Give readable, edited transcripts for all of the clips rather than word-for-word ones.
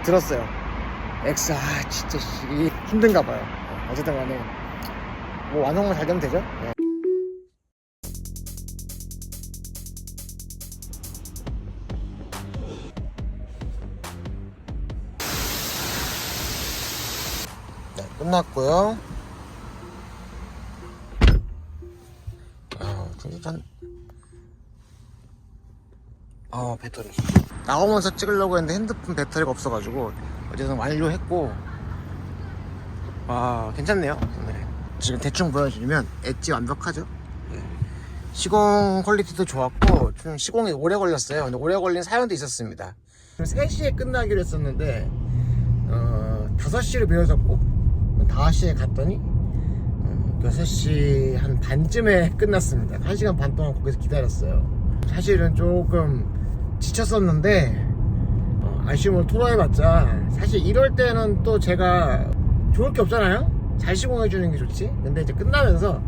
들었어요. X 진짜 이게 힘든가 봐요. 어쨌든 간에 뭐 완성만 잘 되면 되죠. 네. 네, 끝났고요. 일단 배터리 나오면서 찍으려고 했는데 핸드폰 배터리가 없어가지고 어쨌든 완료했고, 괜찮네요. 네. 지금 대충 보여드리면 엣지 완벽하죠. 네. 시공 퀄리티도 좋았고 좀 시공이 오래 걸렸어요. 근데 오래 걸린 사연도 있었습니다. 3시에 끝나기로 했었는데 5시를 배워졌고 5시에 갔더니 6시 한 반쯤에 끝났습니다. 1시간 반 동안 거기서 기다렸어요. 사실은 조금 지쳤었는데 아쉬움을 토로해봤자 사실 이럴 때는 또 제가 좋을 게 없잖아요. 잘 시공해주는 게 좋지. 근데 이제 끝나면서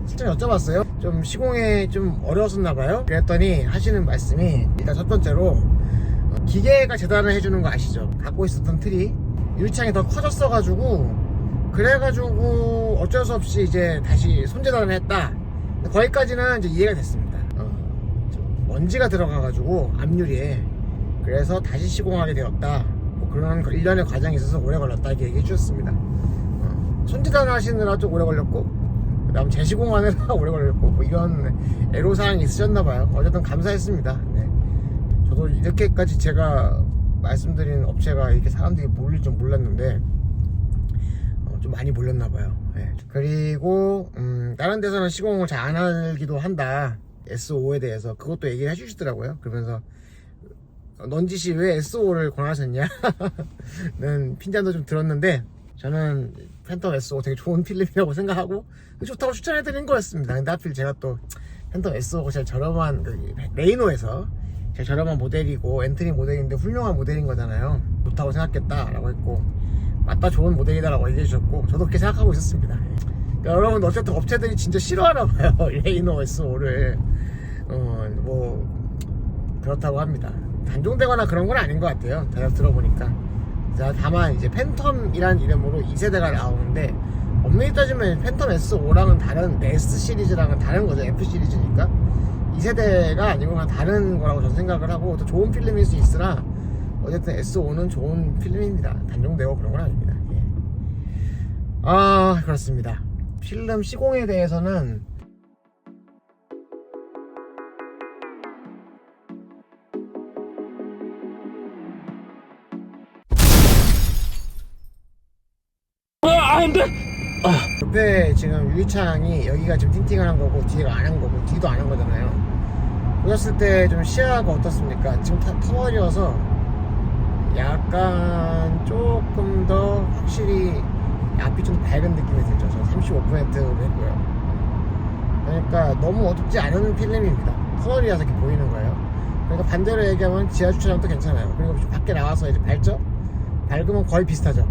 실장 여쭤봤어요. 좀 시공에 좀 어려웠었나봐요. 그랬더니 하시는 말씀이, 일단 첫 번째로 기계가 재단을 해주는 거 아시죠? 갖고 있었던 틀이 유리창이 더 커졌어가지고, 그래가지고 어쩔 수 없이 이제 다시 손재단을 했다. 거기까지는 이제 이해가 됐습니다. 먼지가 들어가가지고 앞유리에, 그래서 다시 시공하게 되었다. 뭐 그런 일련의 과정이 있어서 오래 걸렸다 이렇게 얘기해 주셨습니다. 손재단 하시느라 좀 오래 걸렸고, 그 다음 재시공하느라 오래 걸렸고, 뭐 이런 애로사항이 있으셨나봐요. 어쨌든 감사했습니다. 네. 저도 이렇게까지 제가 말씀드린 업체가 이렇게 사람들이 몰릴 줄 몰랐는데 좀 많이 몰렸나봐요. 네. 그리고 다른 데서는 시공을 잘 안 하기도 한다, S5에 대해서. 그것도 얘기를 해주시더라고요. 그러면서 넌지시 왜 S5를 권하셨냐 는 핀잔도 좀 들었는데, 저는 팬텀 S5 되게 좋은 필름이라고 생각하고 좋다고 추천해드린 거였습니다. 근데 하필 제가 또 팬텀 S5가 제일 저렴한, 레이노에서 제일 저렴한 모델이고 엔트리 모델인데 훌륭한 모델인 거잖아요. 좋다고 생각했다라고 했고, 맞다, 좋은 모델이다라고 얘기해 주셨고, 저도 그렇게 생각하고 있었습니다. 그러니까 여러분, 어쨌든 업체들이 진짜 싫어하나 봐요. 레이노 S5를 뭐 그렇다고 합니다. 단종되거나 그런 건 아닌 것 같아요. 제가 들어보니까. 다만 이제 팬텀이란 이름으로 2세대가 나오는데, 엄밀히 따지면 팬텀 S5랑은 다른, S 시리즈랑은 다른 거죠. F 시리즈니까 2세대가 아니고 그냥 다른 거라고 저는 생각을 하고, 또 좋은 필름일 수 있으나 어쨌든 S5는 좋은 필름입니다. 단종되고 그런 건 아닙니다. 예. 그렇습니다. 필름 시공에 대해서는 안돼. 옆에 지금 유리창이, 여기가 지금 틴팅을 한 거고 뒤가 안 한 거고, 뒤도 안 한 거잖아요. 보셨을 때 좀 시야가 어떻습니까? 지금 터널이어서 약간 조금 더 확실히 앞이 좀 밝은 느낌이 들죠. 저 35%로 했고요. 그러니까 너무 어둡지 않은 필름입니다. 터널이라서 이렇게 보이는 거예요. 그러니까 반대로 얘기하면 지하 주차장도 괜찮아요. 그리고 밖에 나와서 이제 밝죠? 밝으면 거의 비슷하죠.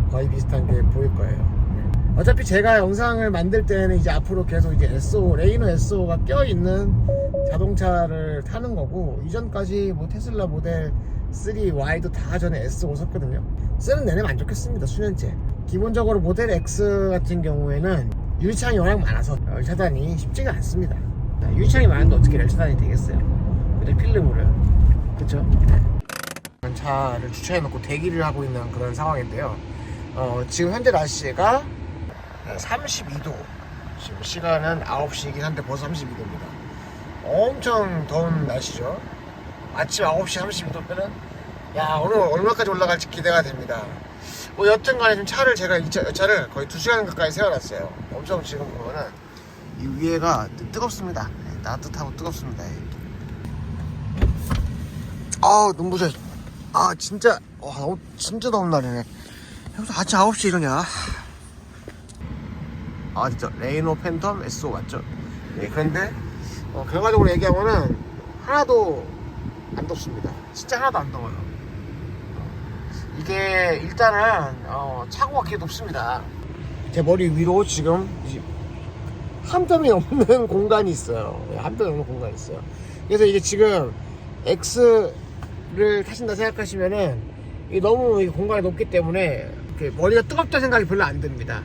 거의 비슷한 게 보일 거예요. 네. 어차피 제가 영상을 만들 때는 이제 앞으로 계속 이제 S5, 레이노 S5가 껴있는 자동차를 타는 거고, 이전까지 뭐 테슬라 모델 3, Y도 다 전에 S5 샀거든요. 쓰는 내내 만족했습니다. 수년째. 기본적으로 모델 X 같은 경우에는 유리창이 워낙 많아서 열차단이 쉽지가 않습니다. 유리창이 많은데 어떻게 열차단이 되겠어요? 근데 필름으로요. 그쵸? 네. 차를 주차해놓고 대기를 하고 있는 그런 상황인데요. 지금 현재 날씨가 32도, 지금 시간은 9시이긴 한데 벌써 32도입니다. 엄청 더운 날씨죠. 아침 9시 32도면은 오늘 얼마까지 올라갈지 기대가 됩니다. 뭐 여튼간에 좀 차를, 제가 이 차를 거의 2시간 가까이 세워놨어요. 엄청 지금 보면은 이 위에가 뜨겁습니다. 따뜻하고 뜨겁습니다. 눈부셔. 진짜 진짜 더운 날이네. 여기서 아침 9시에 이러냐. 진짜 레이노 팬텀 S5 맞죠? 네, 그런데 결과적으로 얘기하면은 하나도 안 덥습니다. 진짜 하나도 안 더워요. 이게 일단은 차고가 꽤 높습니다. 제 머리 위로 지금 한 뼘이 없는 공간이 있어요. 한 뼘이 없는 공간이 있어요. 그래서 이게 지금 를 타신다 생각하시면은 이 너무 이 공간이 높기 때문에 이렇게 머리가 뜨겁다는 생각이 별로 안 듭니다.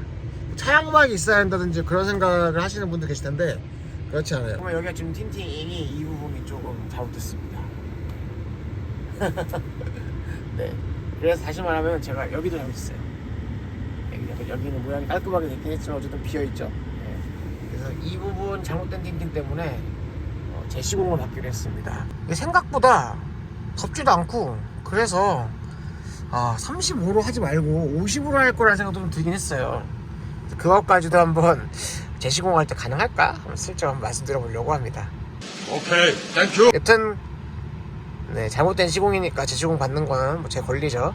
차양막이 있어야 한다든지 그런 생각을 하시는 분들 계실 텐데 그렇지 않아요. 그러면 여기가 지금 틴팅이 이 부분이 조금 잘못됐습니다. 네. 그래서 다시 말하면 제가 여기도 잘못했어요. 여기는 모양이 깔끔하게 됐긴 했지만 어쨌든 비어있죠. 네. 그래서 이 부분 잘못된 틴팅 때문에 재시공을 받기로 했습니다. 생각보다 덥지도 않고 그래서 35로 하지 말고 50으로 할 거라는 생각도 좀 들긴 했어요. 그것까지도 한번 재시공할 때 가능할까? 한번 슬쩍 한번 말씀드려보려고 합니다. 오케이, 땡큐. 여튼 네, 잘못된 시공이니까 재시공 받는 거는 뭐 제 권리죠.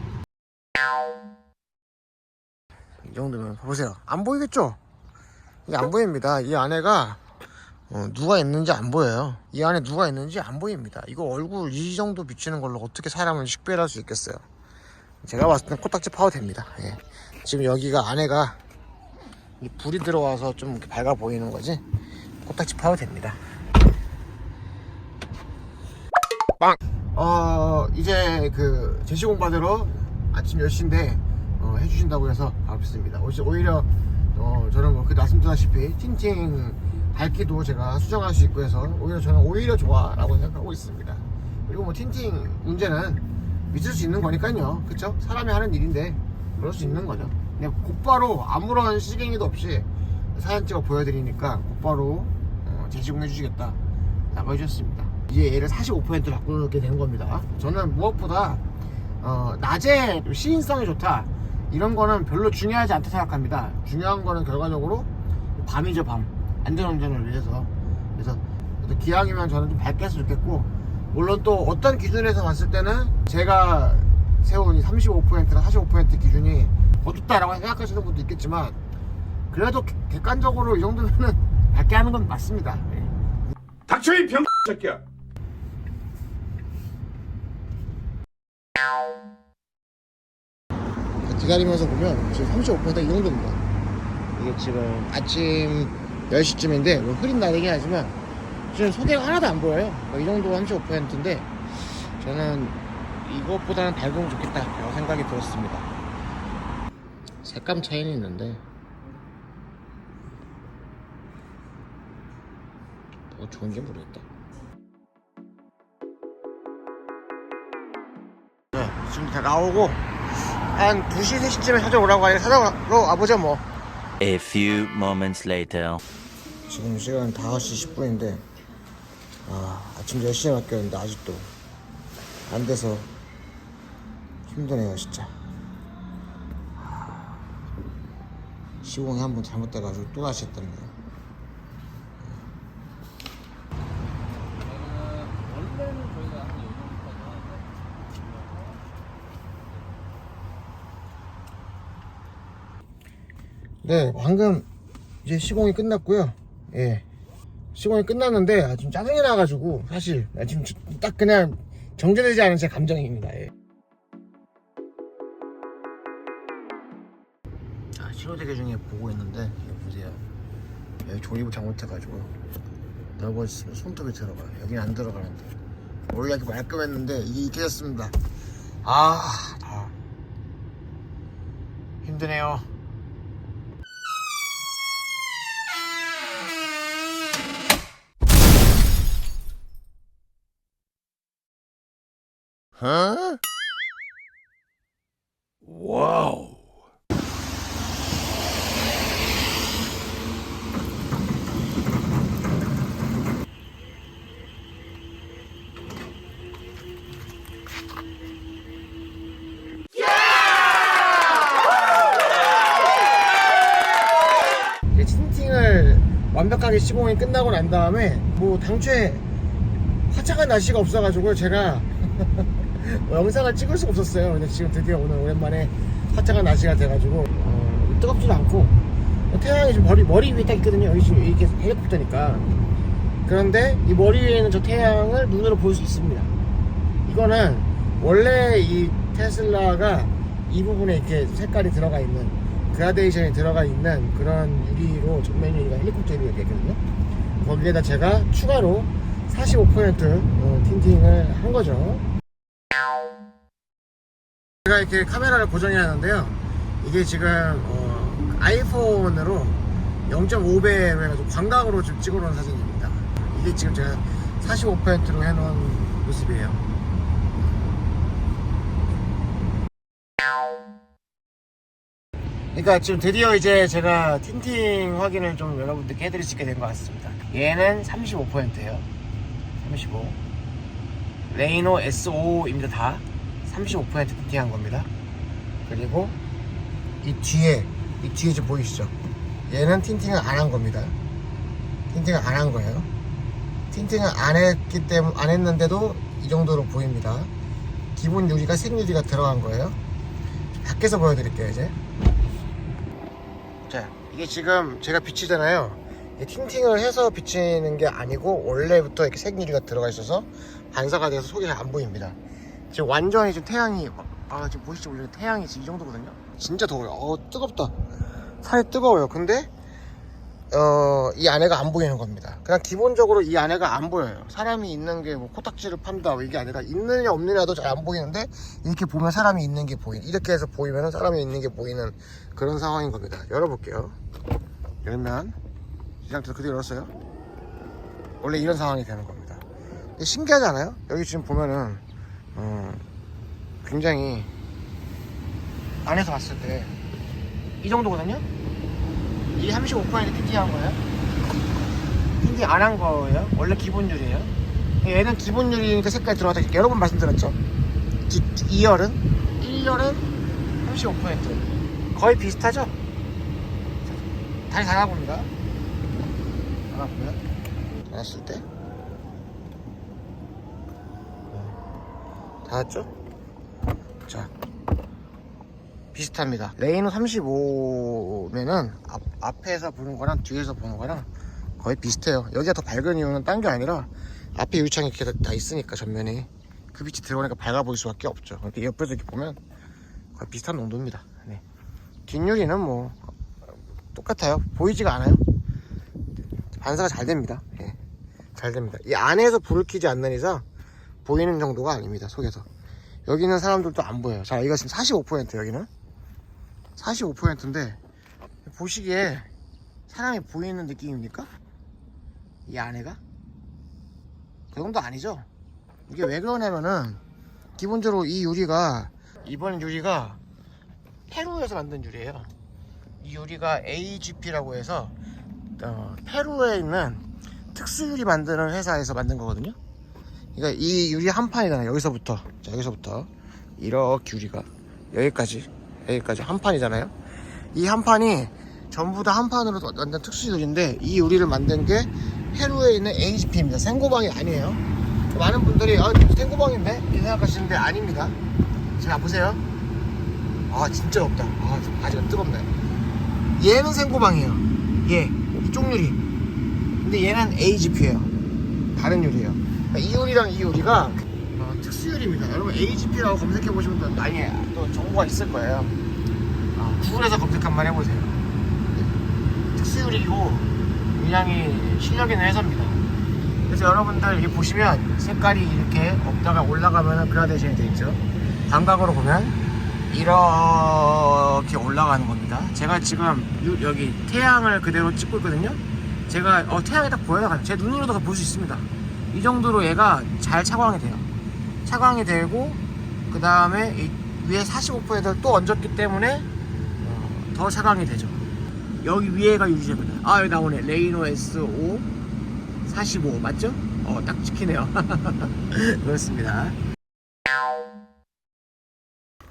이 정도면 보세요. 안 보이겠죠? 이게 안 보입니다. 이 안에가 누가 있는지 안 보여요. 이 안에 누가 있는지 안 보입니다. 이거 얼굴 이 정도 비추는 걸로 어떻게 사람을 식별할 수 있겠어요. 제가 봤을 땐 코딱지 파도 됩니다. 예. 지금 여기가 안에가 이 불이 들어와서 좀 이렇게 밝아 보이는 거지 코딱지 파도 됩니다. 빵! 이제 그 재시공 받으러 아침 10시인데 해주신다고 해서 가봤습니다. 오히려 저는 뭐 그 말씀드렸다시피 틴팅 밝기도 제가 수정할 수 있고 해서 저는 오히려 좋아라고 생각하고 있습니다. 그리고 뭐 틴팅 문제는 믿을 수 있는 거니까요. 그쵸? 사람이 하는 일인데 그럴 수 있는 거죠. 그냥 곧바로 아무런 시갱이도 없이 사진 찍어 보여드리니까 곧바로 재시공해 주시겠다 라고 해주셨습니다. 이제 얘를 45%로 바꾸게 된 겁니다. 저는 무엇보다 낮에 시인성이 좋다 이런 거는 별로 중요하지 않다 생각합니다. 중요한 거는 결과적으로 밤이죠. 밤 안전운전을 위해서. 그래서 기왕이면 저는 좀 밝게 했으면 좋겠고, 물론 또 어떤 기준에서 봤을 때는 제가 세운 이 35%나 45% 기준이 어둡다라고 생각하시는 분도 있겠지만 그래도 객관적으로 이 정도면은 밝게 하는 건 맞습니다. 네. 닥쳐 이 병 새끼야. 기다리면서 보면 지금 35%이 정도입니다. 이게 지금 아침 10시쯤인데 뭐 흐린 날이긴 하지만 지금 소개가 하나도 안 보여요. 이 정도 35%인데 저는 이것보다는 밝으면 좋겠다 라고 생각이 들었습니다. 색감 차이는 있는데 뭐 좋은지 모르겠다. 네, 지금 다 나오고 한 2시, 3시쯤에 찾아오라고 하니까 찾아오러 와보죠 뭐. A few moments later. 지금 시간 5시 10분인데 아침 10시에 맡겼는데 아직도 안 돼서 힘드네요 진짜. 시공이 한번 잘못돼가지고 또 다시 했답니다. 네, 방금 이제 시공이 끝났고요. 예, 시공이 끝났는데 좀 짜증이 나가지고 사실 지금 딱 그냥 정제되지 않은 제 감정입니다. 예. 신호대기 중에 보고 있는데 여기 보세요. 여기 조립을 잘못해가지고 넓어졌으면 손톱이 들어가요. 여기는 안 들어가는데 원래 이렇게 말끔했는데 이게 이렇게 됐습니다. 힘드네요. 와우. 이제 틴팅을 완벽하게 시공이 끝나고 난 다음에 뭐 당초에 화창한 날씨가 없어가지고 제가 영상을 찍을 수가 없었어요. 근데 지금 드디어 오늘 오랜만에 화창한 날씨가 돼가지고 뜨겁지도 않고 태양이 지금 머리 위에 딱 있거든요. 여기 지금 이렇게 헬리콥터니까. 그런데 이 머리 위에 있는 저 태양을 눈으로 볼 수 있습니다. 이거는 원래 이 테슬라가 이 부분에 이렇게 색깔이 들어가 있는 그라데이션이 들어가 있는 그런 유리로 전면 유리가 헬리콥터 유리가 있거든요. 거기에다 제가 추가로 45% 틴팅을 한 거죠. 제가 이렇게 카메라를 고정해야 하는데요. 이게 지금 아이폰으로 0.5배로 해가지고 광각으로 좀 찍어놓은 사진입니다. 이게 지금 제가 45%로 해놓은 모습이에요. 그러니까 지금 드디어 이제 제가 틴팅 확인을 좀 여러분들께 해드릴 수 있게 된 것 같습니다. 얘는 35%예요. 35. 레이노 S5입니다. 다 35% 틴팅한 겁니다. 그리고 이 뒤에 좀 보이시죠? 얘는 틴팅을 안 한 겁니다. 틴팅을 안 한 거예요. 틴팅을 안 했는데도 이 정도로 보입니다. 기본 유리가 생유리가 들어간 거예요. 밖에서 보여드릴게요. 이제 자, 이게 지금 제가 비치잖아요. 틴팅을 해서 비치는 게 아니고 원래부터 이렇게 생유리가 들어가 있어서 반사가 돼서 속이 잘 안 보입니다. 지금 완전히 지금 태양이 지금 보시죠? 원래 태양이 지금 이 정도거든요. 진짜 더워요. 뜨겁다. 살이 뜨거워요. 근데 이 안에가 안 보이는 겁니다. 그냥 기본적으로 이 안에가 안 보여요. 사람이 있는 게 뭐 코딱지를 판다 이게 아니라 있느냐 없느냐도 잘 안 보이는데 이렇게 보면 사람이 있는 게 보이는, 이렇게 해서 보이면 사람이 있는 게 보이는 그런 상황인 겁니다. 열어볼게요. 열면 이 상태에서 그대로 열었어요. 원래 이런 상황이 되는 겁니다. 근데 신기하지 않아요? 여기 지금 보면은 굉장히 안에서 봤을 때 이 정도거든요. 이게 35% 틴팅한 거예요. 틴팅 안 한 거예요. 원래 기본 유리예요. 얘는 기본 유리니까 색깔이 들어가다 여러 번 말씀드렸죠. 2열은 1열은 35% 거의 비슷하죠. 다시 닫아봅니다. 닫아보면 닫았을 때 닫았죠. 자, 비슷합니다. 레이노 35면은 앞에서 보는 거랑 뒤에서 보는 거랑 거의 비슷해요. 여기가 더 밝은 이유는 딴 게 아니라 앞에 유리창이 이렇게 다 있으니까 전면에 그 빛이 들어오니까 밝아 보일 수밖에 없죠. 이렇게 옆에서 이렇게 보면 거의 비슷한 농도입니다. 네. 뒷유리는 뭐 똑같아요. 보이지가 않아요. 반사가 잘 됩니다. 예. 잘 됩니다. 이 안에서 불을 켜지 않는 이상 보이는 정도가 아닙니다. 속에서. 여기 있는 사람들도 안 보여요. 자, 이거 지금 45% 여기는 45%인데 보시기에 사람이 보이는 느낌입니까? 이 안에가? 그 정도 아니죠? 이게 왜 그러냐면은 기본적으로 이 유리가, 이번 유리가 페루에서 만든 유리예요. 이 유리가 AGP라고 해서 페루에 있는 특수유리 만드는 회사에서 만든 거거든요. 그러니까 이 유리 한 판이잖아요. 여기서부터, 자, 여기서부터 이렇게 유리가 여기까지 한 판이잖아요. 이 한 판이 전부 다 한 판으로 완전 특수유리인데 이 유리를 만든 게 페루에 있는 AGP입니다. 생고방이 아니에요. 많은 분들이 생고방인데 이렇게 생각하시는데 아닙니다. 자, 보세요. 진짜 없다. 아직 뜨겁네. 얘는 생고방이에요. 이쪽 유리. 근데 얘는 AGP예요. 다른 유리예요. 그러니까 이 유리랑 이 유리가 특수유리입니다. 여러분 AGP라고 검색해 보시면 또 정보가 있을 거예요. 구글에서 검색 한번 해보세요. 특수유리고 굉장히 실력 있는 회사입니다. 그래서 여러분들 여기 보시면 색깔이 이렇게 없다가 올라가면 그라데이션이 되어 있죠. 광각으로 보면 이렇게 올라가는 겁니다. 제가 지금 여기 태양을 그대로 찍고 있거든요. 제가 태양이 딱 보여요. 제 눈으로도 볼 수 있습니다. 이 정도로 얘가 잘 차광이 돼요. 차광이 되고 그 다음에 이 위에 45%를 또 얹었기 때문에 더 차광이 되죠. 여기 위에가 유리제입니다. 여기 나오네. 레이노 S5 45 맞죠? 딱 찍히네요. 그렇습니다.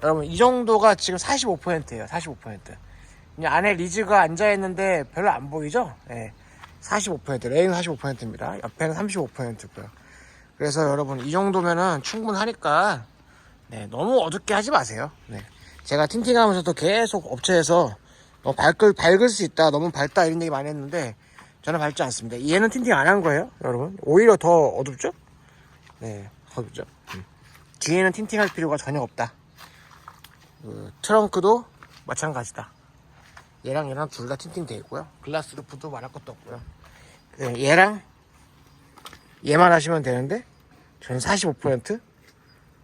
여러분 이 정도가 지금 45%예요. 45%. 그냥 안에 리즈가 앉아있는데 별로 안 보이죠? 네. 45% 레인 45%입니다. 옆에는 35%고요. 그래서 여러분 이 정도면은 충분하니까 너무 어둡게 하지 마세요. 제가 틴팅하면서도 계속 업체에서 밝을 수 있다, 너무 밝다 이런 얘기 많이 했는데 저는 밝지 않습니다. 얘는 틴팅 안 한 거예요, 여러분. 오히려 더 어둡죠? 어둡죠. 뒤에는 틴팅할 필요가 전혀 없다. 트렁크도 마찬가지다. 얘랑 둘 다 틴팅 되어 있고요. 글라스 루프도 말할 것도 없고요. 얘랑 얘만 하시면 되는데 저는 45%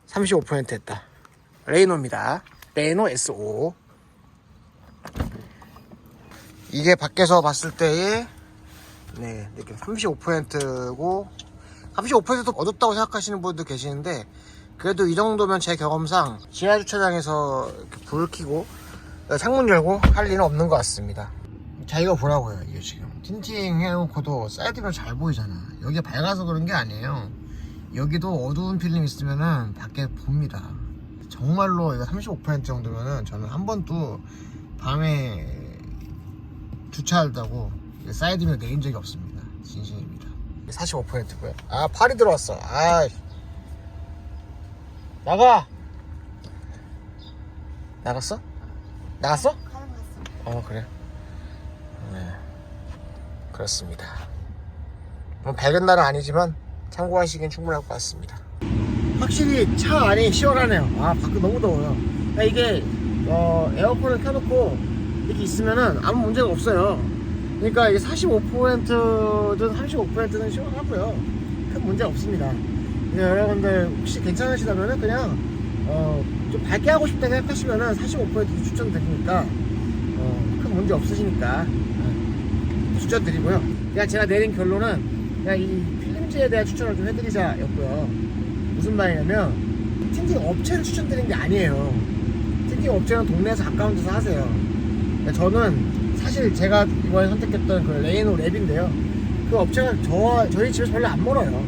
35% 했다. 레이노입니다. 레이노 S5. 이게 밖에서 봤을 때의 네, 이렇게 35%고 35%도 어둡다고 생각하시는 분도 계시는데 그래도 이 정도면 제 경험상 지하 주차장에서 이렇게 불 켜고 창문 열고 할 일은 없는 것 같습니다. 자, 이거 보라고요. 이게 지금 틴팅 해놓고도 사이드가 잘 보이잖아. 여기 밝아서 그런 게 아니에요. 여기도 어두운 필름 있으면은 밖에 봅니다. 정말로 이거 35% 정도면은 저는 한 번도 밤에 주차한다고 사이드미러 내린 적이 없습니다. 진심입니다. 45%고요. 아, 팔이 들어왔어. 아, 나가. 나갔어? 나갔어? 그래. 네, 그렇습니다. 뭐 밝은 날은 아니지만 참고하시기엔 충분할 것 같습니다. 확실히 차 안이 시원하네요. 아, 밖은 너무 더워요. 그러니까 이게 에어컨을 켜놓고 이렇게 있으면은 아무 문제가 없어요. 그러니까 이게 45%든 35%든 시원하고요. 큰 문제 없습니다. 여러분들 혹시 괜찮으시다면은 그냥 좀 밝게 하고 싶다 생각하시면은 45%도 추천드리니까 큰 문제 없으시니까 추천드리고요. 그냥 제가 내린 결론은 그냥 이 필름지에 대한 추천을 좀 해드리자였고요. 무슨 말이냐면 틴팅 업체를 추천드리는 게 아니에요. 틴팅 업체는 동네에서 가까운 데서 하세요. 저는 사실 제가 이번에 선택했던 그 레이노 랩인데요. 그 업체가 저희 집에서 별로 안 멀어요.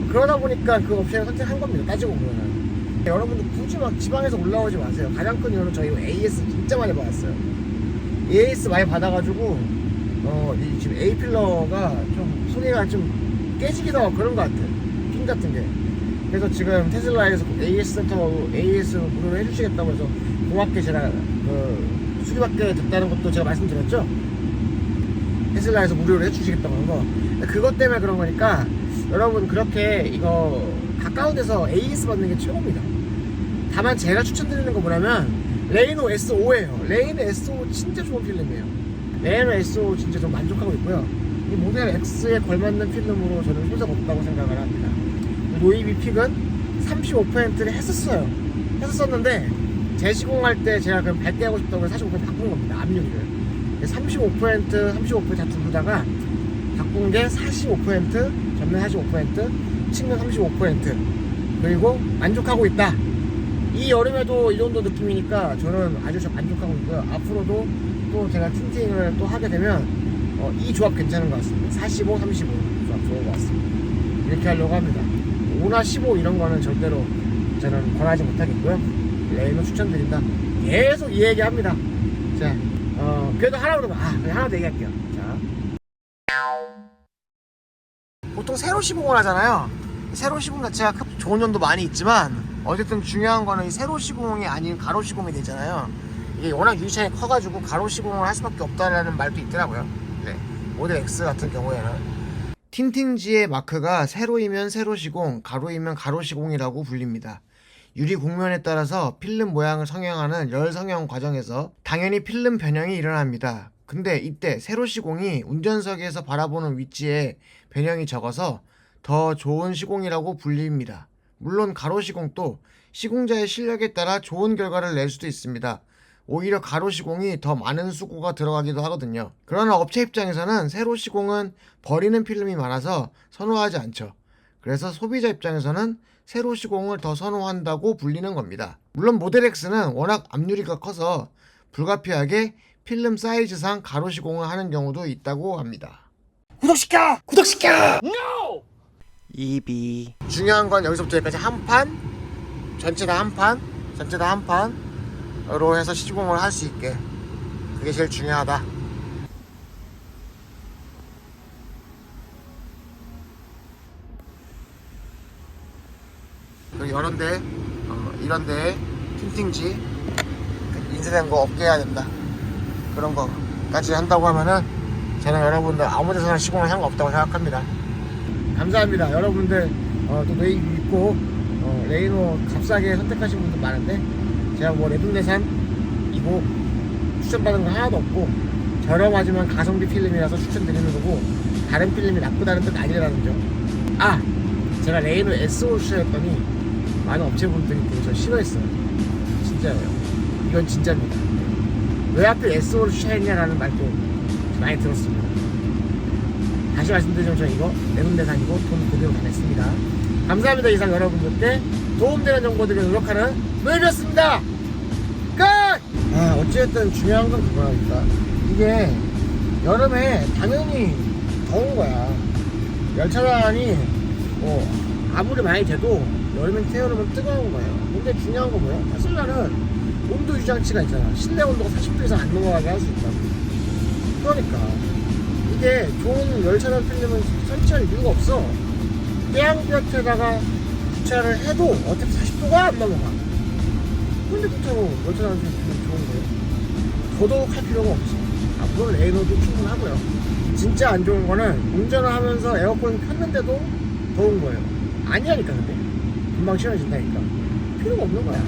그러다 보니까 그 업체를 선택한 겁니다. 따지고 보면은. 여러분들 굳이 막 지방에서 올라오지 마세요. 가장 큰 이유는 저희 AS 진짜 많이 받았어요. AS 많이 받아가지고 이 지금 A필러가 좀 소리가 좀 깨지기도 하고 그런 것 같아요. 핀 같은 게. 그래서 지금 테슬라에서 AS 센터 AS 무료로 해주시겠다고 해서 고맙게 제가 수리받게 됐다는 것도 제가 말씀드렸죠. 테슬라에서 무료로 해주시겠다고 하는 거. 그것 때문에 그런 거니까 여러분 그렇게 이거 가까운 데서 AS 받는 게 최고입니다. 다만 제가 추천드리는 거 뭐냐면 레이노 S5예요. 레이노 S5 진짜 좋은 필름이에요. 레이노 S5 진짜 좀 만족하고 있고요. 이 모델 X에 걸맞는 필름으로 저는 소속 없다고 생각을 합니다. 노이비 픽은 35%를 했었는데 재시공할 때 제가 그럼 밝게 하고 싶다고 해서 45% 바꾼 겁니다. 압력을 35% 두르다가 바꾼 게 45%, 전면 45%, 측면 35%, 그리고 만족하고 있다. 이 여름에도 이 정도 느낌이니까 저는 아주 만족하고 있고요. 앞으로도 또 제가 틴팅을 또 하게 되면 이 조합 괜찮은 것 같습니다. 45, 35 조합 좋은 것 같습니다. 이렇게 하려고 합니다. 5나 15 이런 거는 절대로 저는 권하지 못하겠고요. 레이노 추천드린다. 계속 이 얘기 합니다. 자, 그래도 하나 그러면 하나 더 얘기할게요. 자, 보통 세로 시공을 하잖아요. 세로 시공 자체가 좋은 점도 많이 있지만 어쨌든 중요한 거는 이 세로 시공이 아닌 가로 시공이 되잖아요. 이게 워낙 유리창이 커가지고 가로 시공을 할 수밖에 없다라는 말도 있더라고요. 네, 모델 X 같은 경우에는 틴팅지의 마크가 세로이면 세로 시공, 가로이면 가로 시공이라고 불립니다. 유리 곡면에 따라서 필름 모양을 성형하는 열 성형 과정에서 당연히 필름 변형이 일어납니다. 근데 이때 세로 시공이 운전석에서 바라보는 위치에 변형이 적어서 더 좋은 시공이라고 불립니다. 물론 가로 시공도 시공자의 실력에 따라 좋은 결과를 낼 수도 있습니다. 오히려 가로 시공이 더 많은 수고가 들어가기도 하거든요. 그러나 업체 입장에서는 세로 시공은 버리는 필름이 많아서 선호하지 않죠. 그래서 소비자 입장에서는 세로 시공을 더 선호한다고 불리는 겁니다. 물론 모델 X는 워낙 앞유리가 커서 불가피하게 필름 사이즈상 가로 시공을 하는 경우도 있다고 합니다. 구독시켜! NO! EB. 중요한 건 여기서부터 여기까지 한 판, 전체 다 한 판으로 해서 시공을 할 수 있게, 그게 제일 중요하다. 그리고 이런데 틴팅지 인쇄된 거 없게 해야 된다. 그런 거까지 한다고 하면은 저는 여러분들 아무 데서나 시공을 상관없다고 생각합니다. 감사합니다. 여러분들 또 네이비 믿고 레이노 값싸게 선택하신 분들 많은데 제가 뭐 내돈내산이고 추천받은 거 하나도 없고 저렴하지만 가성비 필름이라서 추천드리는 거고 다른 필름이 나쁘다는 뜻 아니라는 점. 제가 레이노 S5 추천했더니 많은 업체분들이 되게 저 싫어했어요. 진짜예요. 이건 진짜입니다. 왜 하필 SO를 추천했냐라는 말도 많이 들었습니다. 다시 말씀드리면 저 이거 내돈내산이고 돈 그대로 다 냈습니다. 감사합니다. 이상 여러분들께 도움되는 정보들을 노력하는 노예비였습니다. 끝! 어찌됐든 중요한 건 그거니까 이게 여름에 당연히 더운 거야. 열차단이 뭐 아무리 많이 돼도 여름에 태우면 뜨거운 거예요. 근데 중요한 건 뭐야? 테슬라는 온도 유지장치가 있잖아. 실내 온도가 40도 이상 안 넘어가게 할 수 있다고. 그러니까 이게 좋은 열차단 필름은 설치할 이유가 없어. 태양볕에다가 주차를 해도 어차피 40도가 안 넘어가. 근데 그렇다고 열차단 필름 좋은 거예요? 더더욱 할 필요가 없어. 물론 레이너도 충분하고요. 진짜 안 좋은 거는 운전을 하면서 에어컨 켰는데도 더운 거예요. 아니라니까. 근데 금방 시원해진다니까. 필요가 없는 거야.